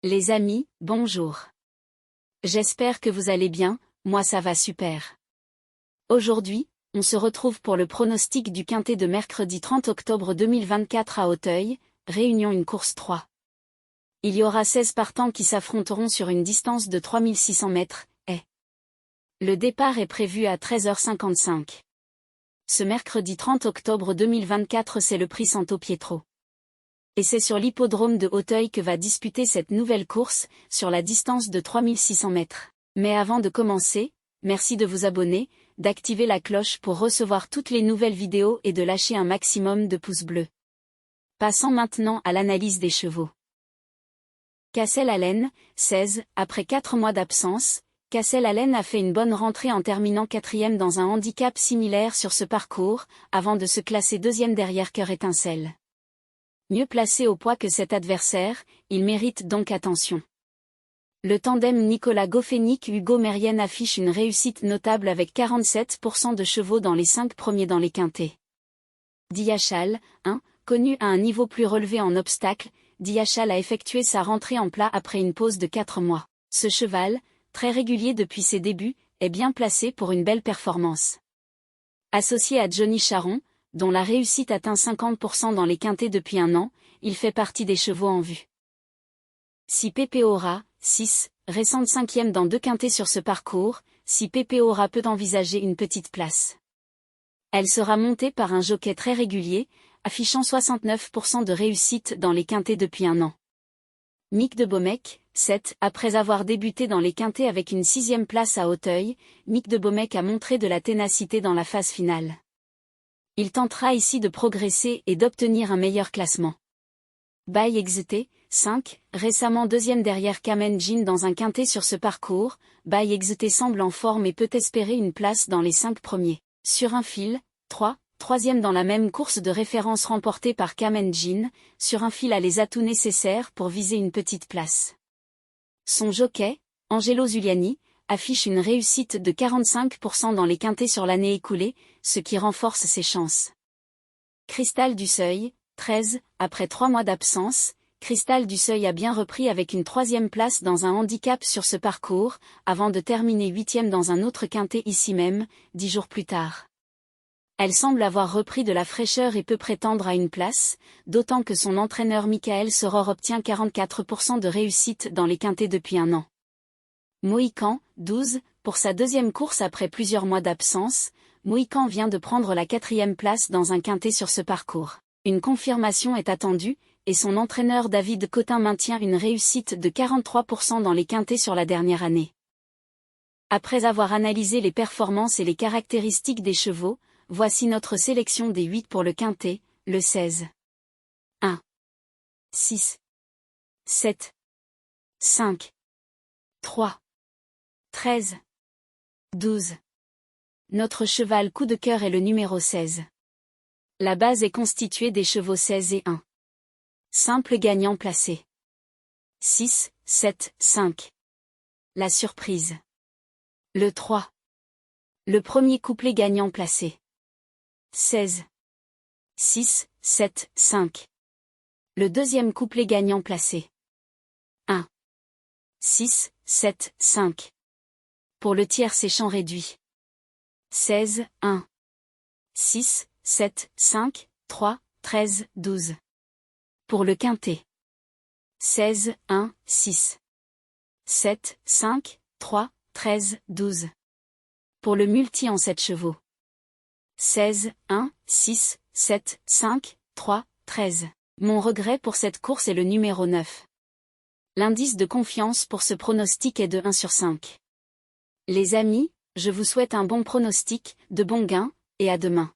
Les amis, bonjour. J'espère que vous allez bien, moi ça va super. Aujourd'hui, on se retrouve pour le pronostic du quintet de mercredi 30 octobre 2024 à Auteuil, Réunion une course 3. Il y aura 16 partants qui s'affronteront sur une distance de 3600 mètres, Le départ est prévu à 13h55. Ce mercredi 30 octobre 2024 c'est le prix Santo Pietro. Et c'est sur l'hippodrome de Auteuil que va disputer cette nouvelle course, sur la distance de 3600 mètres. Mais avant de commencer, merci de vous abonner, d'activer la cloche pour recevoir toutes les nouvelles vidéos et de lâcher un maximum de pouces bleus. Passons maintenant à l'analyse des chevaux. Cassel Allen, 16, après 4 mois d'absence, Cassel Allen a fait une bonne rentrée en terminant 4e dans un handicap similaire sur ce parcours, avant de se classer 2e derrière Cœur Étincelle. Mieux placé au poids que cet adversaire, il mérite donc attention. Le tandem Nicolas Goffénic-Hugo Mérienne affiche une réussite notable avec 47% de chevaux dans les 5 premiers dans les quintets. Diachal, 1, connu à un niveau plus relevé en obstacle, Diachal a effectué sa rentrée en plat après une pause de 4 mois. Ce cheval, très régulier depuis ses débuts, est bien placé pour une belle performance. Associé à Johnny Charon, dont la réussite atteint 50% dans les quintets depuis un an, il fait partie des chevaux en vue. Si Pepe Aura, 6, récente 5e dans 2 quintets sur ce parcours, si Pepe Aura peut envisager une petite place. Elle sera montée par un jockey très régulier, affichant 69% de réussite dans les quintets depuis un an. Mick de Bomec, 7, après avoir débuté dans les quintets avec une 6e place à Auteuil, Mick de Bomec a montré de la ténacité dans la phase finale. Il tentera ici de progresser et d'obtenir un meilleur classement. By Exeté, 5, récemment 2e derrière Kamen Jin dans un quintet sur ce parcours, By Exeté semble en forme et peut espérer une place dans les 5 premiers. Sur un fil, 3, 3e dans la même course de référence remportée par Kamen Jin, sur un fil a les atouts nécessaires pour viser une petite place. Son jockey, Angelo Zuliani, affiche une réussite de 45% dans les quintets sur l'année écoulée, ce qui renforce ses chances. Cristal du Seuil, 13, après 3 mois d'absence, Cristal du Seuil a bien repris avec une 3e place dans un handicap sur ce parcours, avant de terminer 8e dans un autre quintet ici même, 10 jours plus tard. Elle semble avoir repris de la fraîcheur et peut prétendre à une place, d'autant que son entraîneur Michael Soror obtient 44% de réussite dans les quintets depuis un an. Mohican, 12, pour sa 2e course après plusieurs mois d'absence, Mohican vient de prendre la 4e place dans un quintet sur ce parcours. Une confirmation est attendue, et son entraîneur David Cotin maintient une réussite de 43% dans les quintets sur la dernière année. Après avoir analysé les performances et les caractéristiques des chevaux, voici notre sélection des 8 pour le quintet, le 16. 1, 6, 7, 5, 3, 13, 12. Notre cheval coup de cœur est le numéro 16. La base est constituée des chevaux 16 et 1. Simple gagnant placé. 6, 7, 5. La surprise. Le 3. Le premier couplet gagnant placé. 16. 6, 7, 5. Le deuxième couplet gagnant placé. 1. 6, 7, 5. Pour le tiers c'est champ réduit. 16, 1. 6, 7, 5, 3, 13, 12. Pour le quintet. 16, 1, 6. 7, 5, 3, 13, 12. Pour le multi en 7 chevaux. 16, 1, 6, 7, 5, 3, 13. Mon regret pour cette course est le numéro 9. L'indice de confiance pour ce pronostic est de 1 sur 5. Les amis, je vous souhaite un bon pronostic, de bons gains, et à demain.